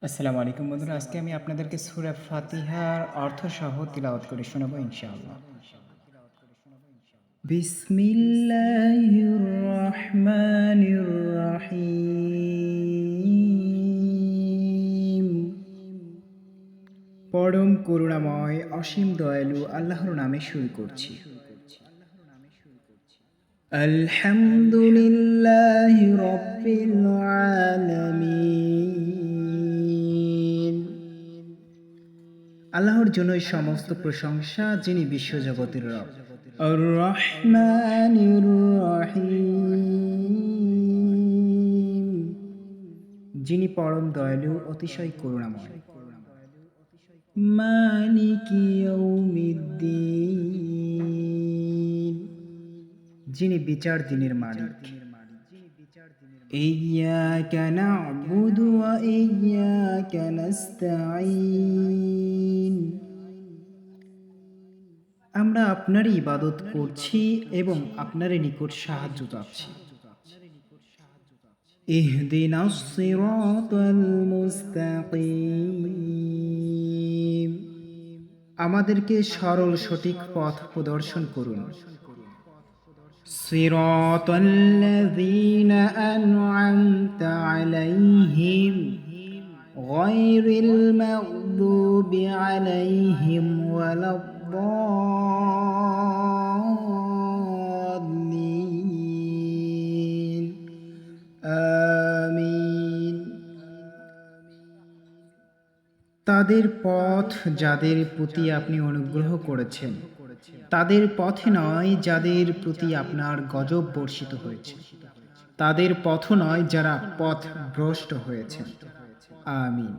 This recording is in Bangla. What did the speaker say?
আসসালামু আলাইকুম বন্ধুরা। আজকে আমি আপনাদেরকে সূরা ফাতিহার অর্থসহ তিলাওয়াত করে শোনাবো ইনশাআল্লাহ। বিসমিল্লাহির রহমানির রহিম। পরম করুণাময় অসীম দয়ালু আল্লাহর নামে শুরু করছি। আলহামদুলিল্লাহি রাব্বিল আলামিন। আল্লাহর জন্যই সমস্ত প্রশংসা, যিনি বিশ্বজগতের রব। আর রহমানির রহিম, যিনি পরম দয়ালু অতিশয় করুণাময়। মালিকি ইয়াউমিদ্দিন, যিনি বিচার দিনের মালিক। ইয়্যাকা না'বুদু ওয়া ইয়্যাকা নাস্তাঈন, আমরা আপনারই ইবাদত করছি এবং আপনারই নিকট সাহায্য চাচ্ছি। ইহদিনাস সিরাতাল মুস্তাকিম, আমাদেরকে সরল সঠিক পথ প্রদর্শন করুন। সিরাতাল্লাযীনা আন'আমতা আলাইহিম গায়রিল মাগদুবি আলাইহিম ওয়ালাদ-দাল্লিন। আমিন। তাদের পথ যাদের প্রতি আপনি অনুগ্রহ করেছেন, তাদের পথে নয় যাদের প্রতি আপনার গজব বর্ষিত হয়েছে, তাদের পথ নয় যারা পথভ্রষ্ট হয়েছে। আমিন।